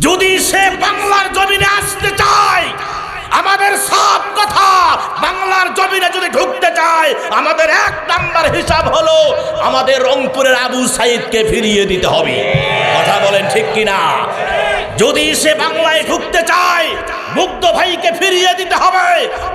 যদি সে বাংলার জমিনে আসতে চায়, আমাদের সব কথা বাংলার জমিনে যদি ঢুকতে চায়, আমাদের এক নাম্বার হিসাব হলো আমাদের রংপুরের আবু সাইদকে ফিরিয়ে দিতে হবে। কথা বলেন ঠিক কিনা? যদি সে বাংলায় ঢুকতে চায়, মুগ্ধ ভাইকে ফিরিয়ে দিতে হবে।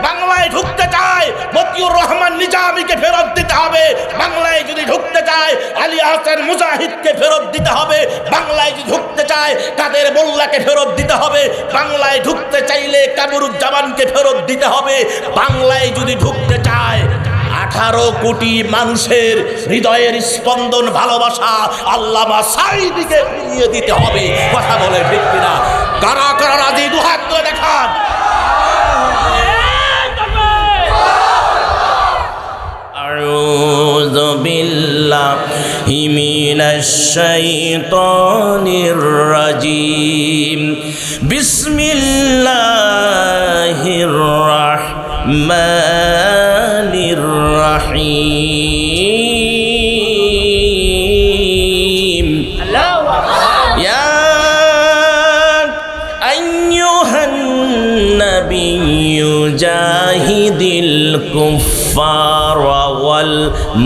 বাংলায় ঢুকতে চায়, মতিউর রহমান নিজামীকে ফেরত দিতে হবে। বাংলায় যদি ঢুকতে চায়, আলী হাসান মুজাহিদকে ফেরত দিতে হবে। বাংলায় যদি ঢুকতে চায়, কাদের মোল্লাকে ফেরত দিতে হবে। বাংলায় ঢুকতে চাইলে কামরুজ্জামানকে ফেরত দিতে হবে। বাংলায় যদি ঢুকতে চায়, 18 কোটি মানুষের হৃদয়ের স্পন্দন ভালোবাসা আল্লামা সাঈদীকে ফিরিয়ে দিতে হবে। কথা বলে ঠিক কিনা? কারা কারা রাজি? দুহাত তুলে দেখান। আউযু বিল্লাহি মিনাশ শাইতানির রাজীম। বিসমিল্লাহির রাহমানির রহিম। ইয়া আইয়ুহান নাবিয়্যু জাহিদিল কুফফারা ওয়াল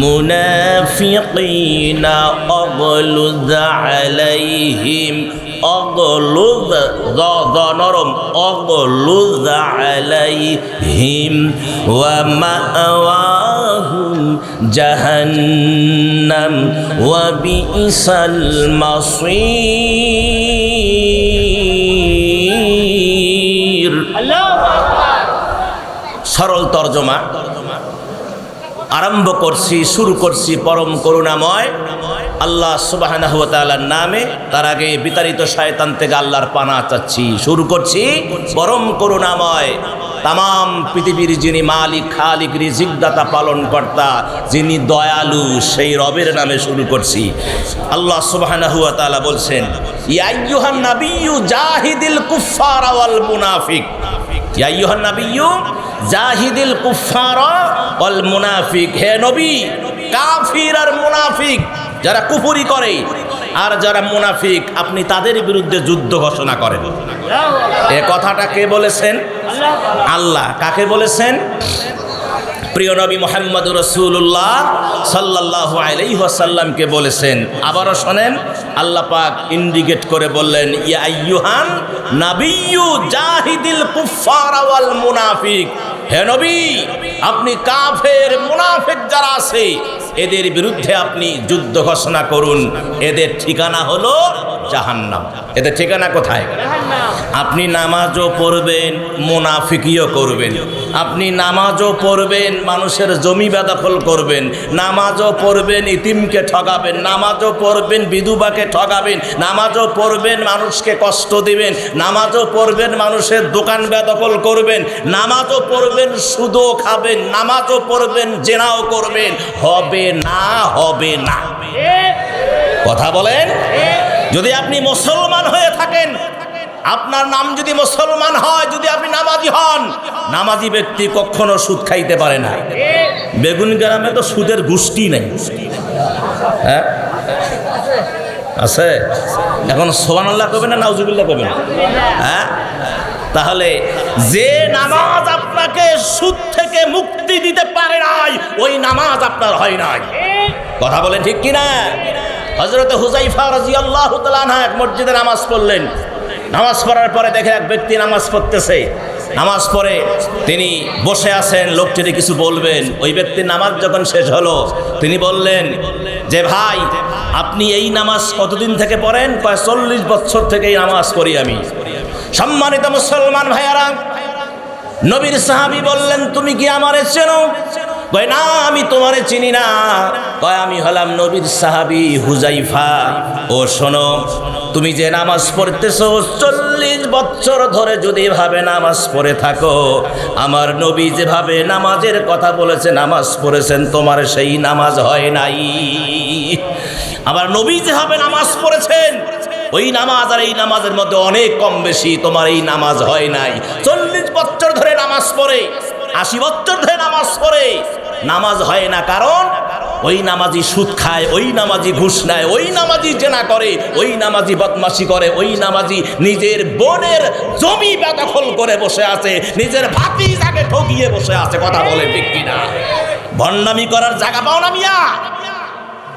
মুনাফিকিনা আগলুয আলাইহিম। অগলুদ নরম, অগলুদ আলাইহিম ওয়া মাআওয়াহুম জাহান্নাম ওয়া বিইসাল মাসীর। সরল তর্জমা আরম্ভ করছি, শুরু করছি পরম করুণাময় আল্লাহ সুবহানাহু ওয়া তাআলার নামে। তার আগে বিতাড়িত শয়তান থেকে আল্লাহর পানাহ চাচ্ছি। শুরু করছি পরম করুণাময়, তামাম পৃথিবীর যিনি মালিক, খালিক, রিজিকদাতা, পালনকর্তা, যিনি দয়ালু, সেই রবের নামে শুরু করছি। আল্লাহ সুবহানাহু ওয়া তাআলা বলছেন, ইয়া আইয়ুহান নাবিয়্যু জাহিদিল কুফফারা ওয়াল মুনাফিক। ইয়া আইয়ুহান নাবিয়্যু জাহিদিল কুফফারা ওয়াল মুনাফিক। হে নবী, কাফির আর মুনাফিক, যারা কুফরি করে আর যারা মুনাফিক, আপনি তাদের বিরুদ্ধে যুদ্ধ ঘোষণা করেন। এ কথাটা কে বলেছেন? আল্লাহ। কাকে বলেছেন? প্রিয় নবী মুহাম্মদ রাসূলুল্লাহ সাল্লাল্লাহু আলাইহি ওয়াসাল্লামকে বলেছেন। আবারও শোনেন, আল্লাহ পাক ইন্ডিকেট করে বললেন, ইয়া আইয়ুহান নাবিয়্যু জাহিদিল কুফফারা ওয়াল মুনাফিক। হে নবী, আপনি কাফের মুনাফিক যারা আছে এদের বিরুদ্ধে আপনি যুদ্ধ ঘোষণা করুন। এদের ঠিকানা হলো জাহান্নাম। এদের ঠিকানা কোথায়? আপনি নামাজও পড়বেন, মুনাফিকিও করবেন। আপনি নামাজও পড়বেন, মানুষের জমি বেদখল করবেন। নামাজও পড়বেন, ইতিমকে ঠকাবেন। নামাজও পড়বেন, বিধবাকে ঠকাবেন। নামাজও পড়বেন, মানুষকে কষ্ট দিবেন। নামাজও পড়বেন, মানুষের দোকান বেদখল করবেন। নামাজও পড়বেন, সুদও খাবেন। নামাজও পড়বেন, জেনাও করবেন। হবে না, হবে না। কথা বলেন। যদি আপনি মুসলমান হয়ে থাকেন, আপনার নাম যদি মুসলমান হয়, যদি আপনি নামাজি হন, নামাজি ব্যক্তি কখনো সুদ খাইতে পারে না। বেগুন গ্রামে তো সুদের গোষ্ঠী নেই। হ্যাঁ আছে? এখন সুবহানাল্লাহ কবেন না নাউজুবিল্লাহ কবেন? হ্যাঁ, তাহলে যে নামাজ আপনাকে সুদ থেকে মুক্তি দিতে পারে নাই, ওই নামাজ আপনার হয় নাই। কথা বলেন ঠিক কিনা? হযরত হুযায়ফা রাদিয়াল্লাহু তাআলা আনহু এক মসজিদে নামাজ পড়লেন। নামাজ পড়ার পরে দেখে এক ব্যক্তি নামাজ পড়তেছে। নামাজ পড়ে তিনি বসে আছেন, লোকটিকে কিছু বলবেন। ওই ব্যক্তির নামাজ যখন শেষ হলো, তিনি বললেন যে, ভাই, আপনি এই নামাজ কতদিন থেকে পড়েন? কয় 40 বছর থেকে এই নামাজ পড়ি আমি। সম্মানিত মুসলমান ভাইয়ারা, নবীর সাহাবী বললেন, তুমি কি আমারে চেনো? কয়, না, আমি তোমারে চিনি না। কয়, আমি হলাম নবীর সাহাবী হুযায়ফা। ও শোনো, তুমি যে নামাজ পড়তেছো, 40 বছর ধরে যদি এভাবে নামাজ পড়ে থাকো, আমার নবী যেভাবে নামাজের কথা বলেছে, নামাজ পড়েছেন, তোমার সেই নামাজ হয় নাই। আমার নবী যেভাবে নামাজ পড়েছেন, ওই নামাজ আর এই নামাজের মধ্যে অনেক কম বেশি। তোমার এই নামাজ হয় নাই। 40 বছর ধরে নামাজ পড়ে, 80 বছর ধরে নামাজ পড়ে, নামাজ হয় না। কারণ ওই নামাজি সুদ খায়, ওই নামাজি ঘুষ নেয়, ওই নামাজি জেনা করে, ওই নামাজি বদমাশি করে, ওই নামাজি নিজের বোনের জমি বেদখল করে বসে আছে, নিজের ভাতিজাকে ঠকিয়ে বসে আছে। কথা বলে ঠিক কিনা? ভণ্ডামি করার জায়গা পাও না মিয়া।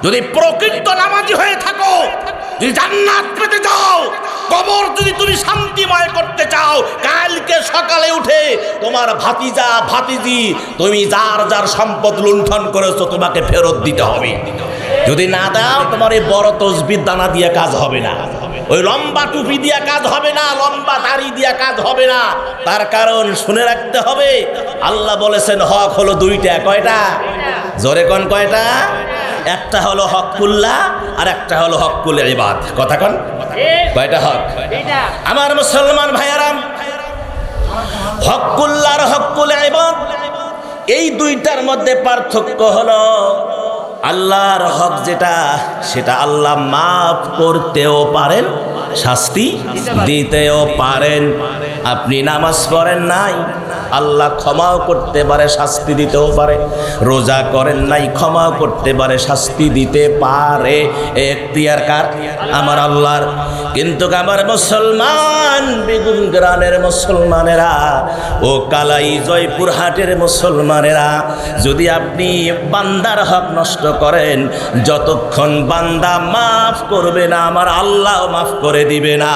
যদি প্রকৃত নামাজি হয়ে থাকো, যদি জান্নাত পেতে চাও, কবর যদি তুমি শান্তিময় করতে চাও, কালকে সকালে উঠে তোমার ভাতিজা ভাতিজি তুমি যার যার সম্পদ লুণ্ঠন করেছো তোমাকে ফেরত দিতে হবে। যদি না দাও, তোমার এই বড় তসবির দানা দিয়ে কাজ হবে না, ওই লম্বা টুপি দিয়ে কাজ হবে না, লম্বা দাড়ি দিয়ে কাজ হবে না। তার কারণ শুনে রাখতে হবে, আল্লাহ বলেছেন হক হলো দুইটা। কয়টা? জোরে কোন কয়টা? একটা হলো হকুল্লাহ আর একটা হলো হকুল ইবাদ। কথা কোন? কয়টা হক? আমার মুসলমান ভাইয়ারাম, হকুল্লাহ আর হকুল ইবাদ এই দুইটার মধ্যে পার্থক্য হলো আল্লাহর হক যেটা, সেটা আল্লাহ মাফ করতেও পারেন, শাস্তি দিতেও পারেন। আপনি নামাজ পড়েন নাই, আল্লাহ ক্ষমাও করতে পারে, শাস্তি দিতেও পারে। রোজা করেন নাই, ক্ষমাও করতে পারে, শাস্তি দিতে পারে। এখতিয়ার কার? আমার আল্লাহর। কিন্তু আমার মুসলমান বেগুন গ্রামের মুসলমানেরা ও কালাই জয়পুরহাটের মুসলমানেরা, যদি আপনি বান্দার হক নষ্ট করেন, যতক্ষণ বান্দা মাফ করবে না, আমার আল্লাহ মাফ করে দিবে না।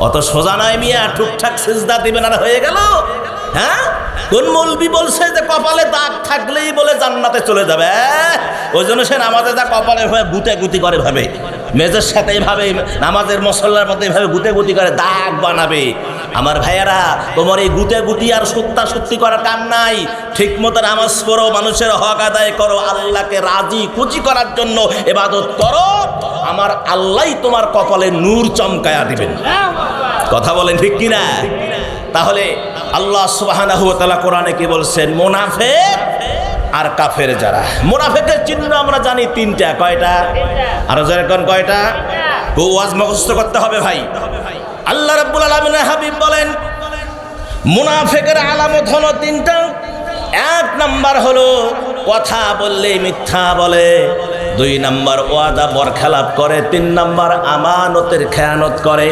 অত সোজা নয় মিয়া, টুকটাক সিজদা দিবেন আর হয়ে গেল। হ্যাঁ, কোন মৌলবি বলছে যে কপালে দাগ থাকলেই বলে জান্নাতে চলে যাবে? ওই জন্য সে নামাজে যা কপালে ভাবে গুতে গুতি করে, ভাবে মেজের সাথে এইভাবে নামাজের মশলার মধ্যে এইভাবে গুতে গুতি করে দাগ বানাবে। আমার ভাইয়ারা, তোমার এই গুতে গুতি আর সত্যা সত্যি করার কাম নাই। ঠিক মতো নামাজ পড়ো, মানুষের হক আদায় করো, আল্লাহকে রাজি খুশি করার জন্য ইবাদত করো। আমার আল্লাহ তোমার কপালে নূর চমকায়া দিবেন। কথা বলেন ঠিক কিনা? তাহলে আল্লাহ সুবহানাহু ওয়া তাআলা কোরআনে কি বলছেন? মুনাফিক আর কাফের যারা। মুনাফিকের চিহ্ন আমরা জানি তিনটা। কয়টা? আর যারা কোন কয়টা? ওয়াজ মুখস্থ করতে হবে ভাই। আল্লাহ রাব্বুল আলামিনের হাবিব বলেন মুনাফিকের আলামত হলো তিনটা। এক নাম্বার হলো কথা বললে মিথ্যা বলে, দুই নাম্বার ওয়াদা বরখেলাপ করে, তিন নাম্বার আমানতের খেয়ানত করে।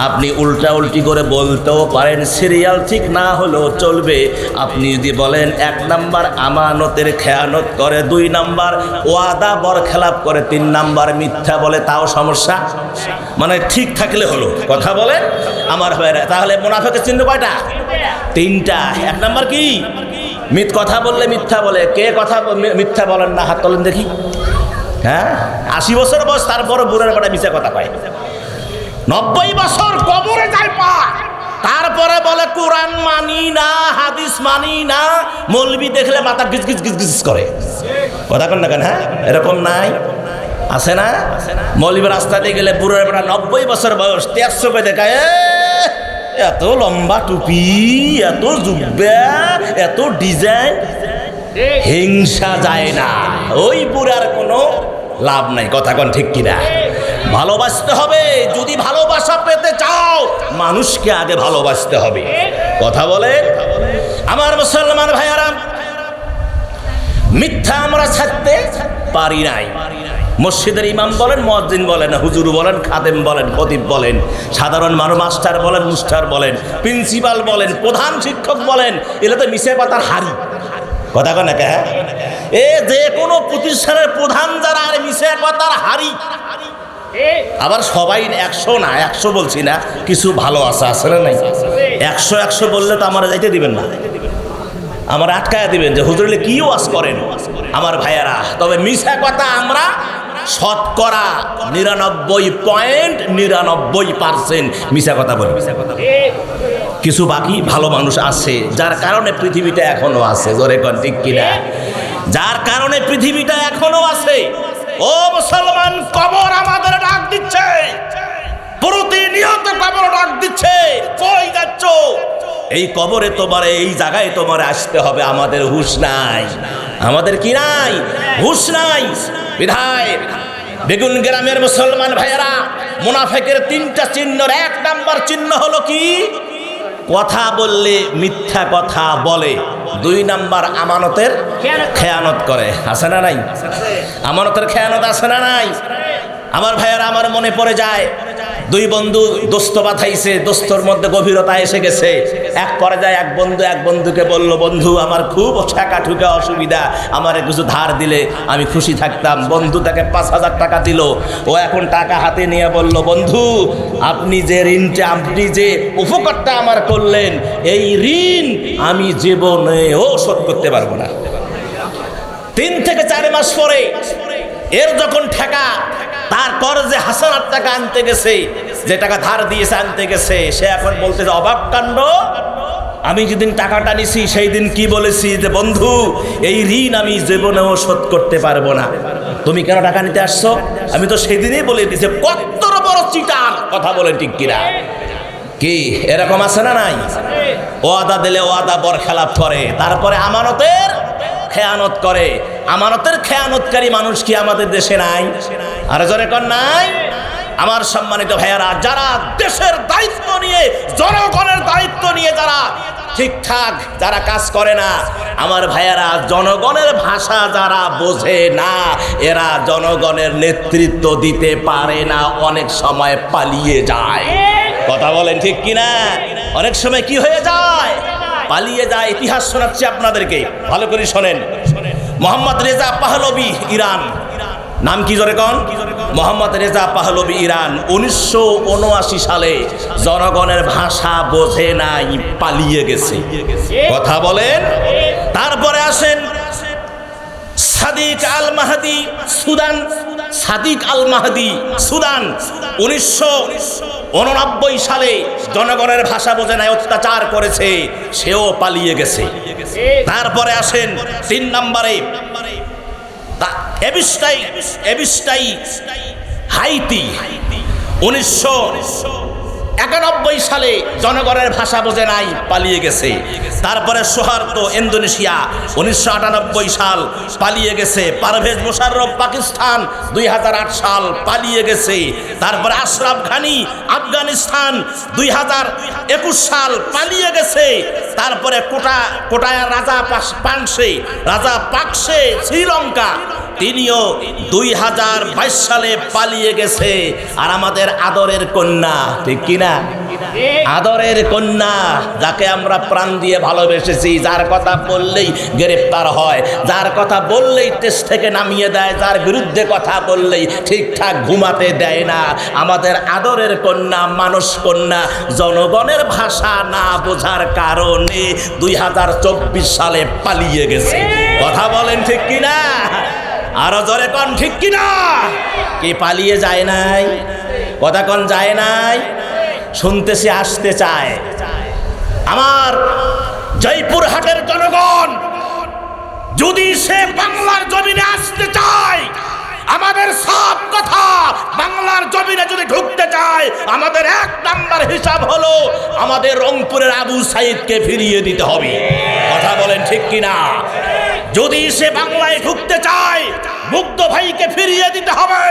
আপনি উল্টা উল্টি করে বলতেও পারেন, সিরিয়াল ঠিক না হলেও চলবে। আপনি যদি বলেন এক নাম্বার আমানতের খেয়ানত করে, দুই নাম্বার ওয়াদা বরখেলাপ করে, তিন নাম্বার মিথ্যা বলে, তাও সমস্যা। মানে ঠিক থাকলে হলো। কথা বলেন আমার ভাইরা। তাহলে মুনাফিকের চিহ্ন কয়টা? তিনটা। এক নাম্বার কি? কথা বললে মিথ্যা বলে। কে কথা মিথ্যা বলেন না? হাত তোলেন দেখি। হ্যাঁ, 80 বছর বয়স, তারপরে বুড়ার বেটা মিথ্যা কথা কয়। 90 বছর কবরে যায় পা, তারপরে বলে কোরআন মানি না, হাদিস মানি না। মৌলবি দেখলে মাথা গিজ গিজ গিজ গিজ করে। কথা কন না কেন? হ্যাঁ, এরকম নাই? আছে না? মৌলবি রাস্তা দিয়ে গেলে বুড়ার বেটা 90 বছর বয়স, 150 দেখায়, এত লম্বা টুপি, এত জুব্বা, এত ডিজাইন। হিংসা যায় না, ওই বুড়ার কোনো লাভ নাই। কথা কোন ঠিক কিনা? ভালোবাসতে হবে। যদি ভালোবাসা পেতে চাও, মানুষকে আগে ভালোবাসতে হবে। কথা বলে আমার মুসলমান ভাইয়ারা, মিথ্যা আমরা ছাড়তে পারি নাই। মসজিদের ইমাম বলেন, মুয়াজ্জিন বলেন, হুজুর বলেন, খাদেম বলেন, খতিব বলেন, সাধারণ মানুষ মাস্টার বলেন, মুস্টার বলেন, প্রিন্সিপাল বলেন, প্রধান শিক্ষক বলেন, এগুলো তো মিশে পাতার হাড়ি। কথা কন না? এ যে কোনো প্রতিষ্ঠানের প্রধান যারা, আর মিশে পাতার হাড়ি। আবার সবাই 100 না, 100 বলছি না, কিছু ভালো আছে, আসলে নাই। 100 বললে তো আমার যাইতে দিবেন না, আমার আটকায়া দিবেন যে হুজুরলে কি ওয়াজ করেন। আমার ভাইয়ারা, তবে মিশা কথা আমরা শতকরা 99.99% মিশা কথা বলি। কিছু বাকি ভালো মানুষ আছে, যার কারণে পৃথিবীটা এখনো আছে। জোরে কোন ঠিক কিনা? যার কারণে পৃথিবীটা এখনো আছে। ও মুসলমান, কবর আমাদের ডাক দিচ্ছে, প্রতিনিয়ত কবর ডাক দিচ্ছে। কই যাচ্ছ? এই কবরে তোমার, এই জায়গায় তোমার আসতে হবে। আমাদের হুঁশ নাই। আমাদের কি নাই? হুঁশ নাই। বিধায় বেগুন গ্রামের মুসলমান ভাইয়েরা, মুনাফিকের তিনটা চিহ্ন। এক নাম্বার চিহ্ন হলো কি? কথা বললে মিথ্যা কথা বলে, 2 নাম্বার আমানতের খেয়ানত করে। আছে না নাই? আমানতের খেয়ানত আছে না নাই? আমার ভাইয়ারা, আমার মনে পড়ে যায় 2 বন্ধু দোস্ত বাঁধাইছে, দোস্তর মধ্যে গভীরতা এসে গেছে। এক পর্যায়ে এক বন্ধুকে বলল, বন্ধু আমার খুব টাকা ঠুকা অসুবিধা, আমারে কিছু ধার দিলে আমি খুশি থাকতাম। বন্ধু তাকে 5000 টাকা দিল। ও এখন টাকা হাতে নিয়ে বলল, বন্ধু আপনি যে উপকারটা আমার করলেন, এই ঋণ আমি জীবনেও শোধ করতে পারবো না। 3 থেকে 4 মাস পরে এর যখন টাকা, তার কর্জে হাসানাত টাকা আনতে গেছে, যে টাকা ধার দিয়েছে আনতে গেছে, সে এখন বলতেছে, অবাক কাণ্ড, আমি যেদিন টাকাটা নিছি সেই দিন কি বলেছি যে বন্ধু এই ঋণ আমি জীবনেও শোধ করতে পারবো না, তুমি কেন টাকা নিতে আসছো? আমি তো সেদিনই বলে দিয়েছি। কত বড় চিটার কথা বলে, ঠিক কিনা? কি এরকম আছে না নাই? ওয়াদা দিলে ওয়াদা বরখেলাপ করে, তারপরে আমানতের খেয়ানত করে। আমানতের খেয়ানতকারী মানুষ কি আমাদের দেশে নাই? আর জোরে কোন নাই? আমার সম্মানিত ভাইয়ারা, যারা দেশের দায়িত্ব নিয়ে, জনগণের দায়িত্ব নিয়ে যারা ঠিকঠাক যারা কাজ করে না, আমার ভাইয়ারা, জনগণের ভাষা যারা বোঝে না, এরা জনগণের নেতৃত্ব দিতে পারে না, অনেক সময় পালিয়ে যায়। কথা বলেন ঠিক কিনা? অনেক সময় কি হয়ে যায়? পালিয়ে যায়। ইতিহাস শোনাচ্ছি আপনাদেরকে, ভালো করে শোনেন। মোহাম্মদ রেজা পাহলভি, ইরান। নাম কি জোরে কোন? মোহাম্মদ রেজা পাহলভি, ইরান। 1979 সালে জনগণের ভাষা বোঝে নাই, পালিয়ে গেছে। কথা বলেন। তারপরে আসেন সাদিক আল মাহদি, সুদান। সাদিক আল মাহদি, সুদান। 1989 সালে জনগণের ভাষা বোঝে নাই, অত্যাচার করেছে, সেও পালিয়ে গেছে। তারপরে আসেন 3 নম্বরে এবিস্টাই হাইতি। 1991 সালে জনগণের ভাষা বোঝে নাই, পালিয়ে গেছে। তারপরে সোহার্তো, ইন্দোনেশিয়া। 1998 সাল, পালিয়ে গেছে। পারভেজ মোশাররফ, পাকিস্তান। 2008 সাল, পালিয়ে গেছে। তারপরে আশরাফ ঘানি, আফগানিস্তান। 2021 সাল, পালিয়ে গেছে। তারপরে কোটায়া রাজা পাকসে, শ্রীলঙ্কা, তিনিও 2022 সালে পালিয়ে গেছে। আর আমাদের আদরের কন্যা, ঠিক কিনা? আদরের কন্যা, যাকে আমরা প্রাণ দিয়ে ভালোবেসেছি, যার কথা বললেই গ্রেফতার হয়, যার কথা বললেই দেশ থেকে নামিয়ে দেয়, যার বিরুদ্ধে কথা বললেই ঠিকঠাক ঘুমাতে দেয় না, আমাদের আদরের কন্যা, মানুষ কন্যা, জনগণের ভাষা না বোঝার কারণে 2024 সালে পালিয়ে গেছে। কথা বলেন ঠিক কিনা? আরো জোরে কোন ঠিক কিনা? কি পালিয়ে যায় নাই? কথা কোন যায় নাই? শুনতেছি আসতে চায়। আমার জয়পুরহাটের জনগণ যদি সে বাংলার জমিনে আসতে চায়, আমাদের সব কথা, বাংলার জমিনে যদি ঢুকতে চায়, আমাদের 1 নাম্বার হিসাব হলো আমাদের রংপুরের আবু সাইদকে ফিরিয়ে দিতে হবে। কথা বলেন ঠিক কিনা? যদি সে বাংলায় ঢুকতে চায়, মুগ্ধ ভাইকে ফিরিয়ে দিতে হবে।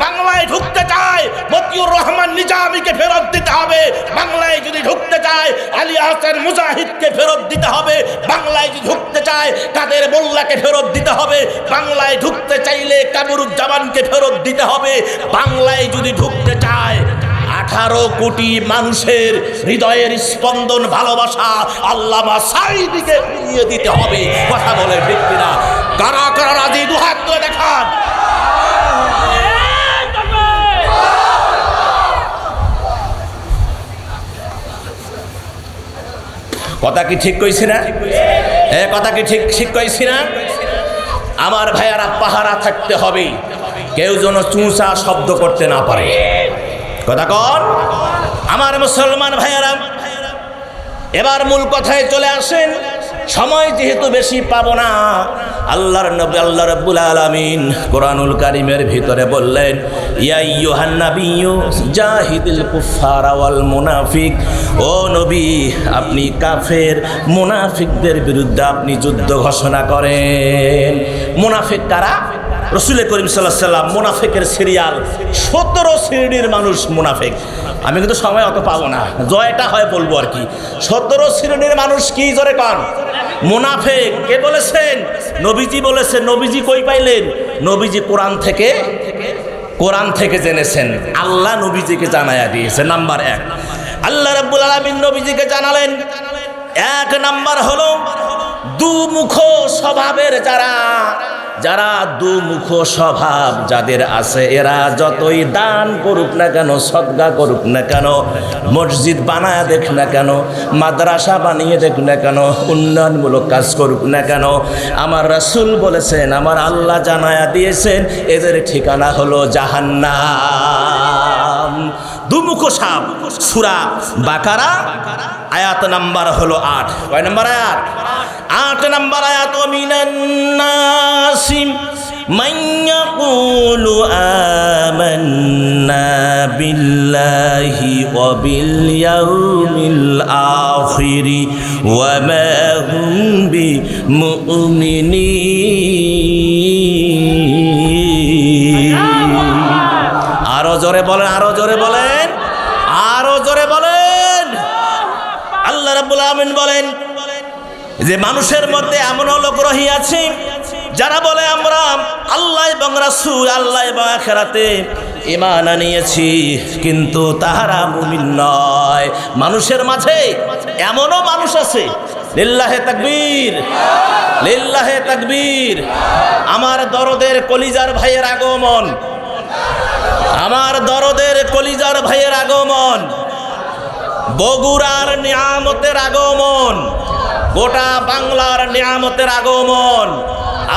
বাংলায় ঢুকতে চায়, মতিউর রহমান নিজামীকে ফেরত দিতে হবে। বাংলায় যদি ঢুকতে চায়, আলী আহসান মুজাহিদকে ফেরত দিতে হবে। বাংলায় যদি ঢুকতে চায়, কাদের মোল্লাকে ফেরত দিতে হবে। বাংলায় ঢুকতে চাইলে কামরুজ্জামানকে ফেরত দিতে হবে। বাংলায় যদি ঢুকতে চায়, 18 কোটি মানুষের হৃদয়ের স্পন্দন, ভালোবাসা আল্লামা সাঈদীকে ফিরিয়ে দিতে হবে। কথা বলে ঠিক কিনা? কারা কারা রাজি? 2 হাত তুলে দেখান। কথা কি ঠিক কইছি না? কথা কি ঠিক কইছি না? আমার ভাইয়ারা, পাহারা থাকতে হবে, কেউ যেন চুঁচা শব্দ করতে না পারে। কথা কন আমার মুসলমান ভাইয়ারা। এবার মূল কথায় চলে আসেন। সময় যেহেতু বেশি পাবো না, আল্লাহর নবী আল্লাহ রাব্বুল আলামিন কোরআনুল কারীমের ভিতরে বললেন, ইয়া আইয়ুহান নাবিয়্যু জাহিদিল কুফারা ওয়াল মুনাফিক। ও নবী, আপনি কাফের মুনাফিকদের বিরুদ্ধে আপনি যুদ্ধ ঘোষণা করেন। মুনাফিক কারা? রসুল করিম সাল্লাল্লাহু আলাইহি সাল্লাম মুনাফিকের সিরিয়াল 17 শ্রেণীর মানুষ মুনাফিক। আমি কিন্তু সময় অত পাবো না, জয়টা হয় বলবো আর কি। 17 শ্রেণীর মানুষ কি জোরে কান মুনাফিক। কে বলেছেন? নবীজি বলেছেন। নবীজি কই পাইলেন? নবীজি কোরআন থেকে জেনেছেন। আল্লাহ নবীজিকে জানায়া দিয়েছে। নাম্বার 1, আল্লাহ রাব্বুল আলামিন নবীজিকে জানালেন, 1 নাম্বার হলো দুমুখ স্বভাবের যারা দুমুখ স্বভাব যাদের আছে, এরা যতই দান করুক না কেন, সদকা করুক না কেন, মসজিদ বানায় দেখ না কেন, মাদ্রাসা বানিয়ে দেখ না কেন, উন্নয়নমূলক কাজ করুক না কেন, আমার রাসূল বলেছেন, আমার আল্লাহ জানায়া দিয়েছেন, এদের ঠিকানা হলো জাহান্নাম। দুমুখ সাপ, সূরা বাকারা আয়াত নাম্বার হলো 8। কয় নাম্বার আয়াত? 8 নাম্বার আয়াত। মিনান নাসি মান ইয়াকুলু আমান্না বিল্লাহি ওয়া বিল ইয়াউমিল আখির ওয়া মা হুম বিমুমিনিন। আরো জোরে বলেন, আরো জোরে বলেন, আরো জোরে বলেন। আল্লাহ রাব্বুল আলামিন বলেন যে মানুষের মধ্যে এমন লোক রহিয়াছে যারা বলে আমরা আল্লাহ এবং রাসূল, আল্লাহ এবং আখিরাতে ঈমান আনিয়েছি, কিন্তু তাহারা মুমিন নয়। মানুষের মাঝে এমনও মানুষ আছে, লিল্লাহে তাকবীর, লিল্লাহে তাকবীর। আমার দরদের কলিজার ভাইয়ের আগমন, আমার দরদের কলিজার ভাইয়ের আগমন, বগুড়ার নিয়ামতের আগমন, গোটা বাংলার নিয়ামতের আগমন।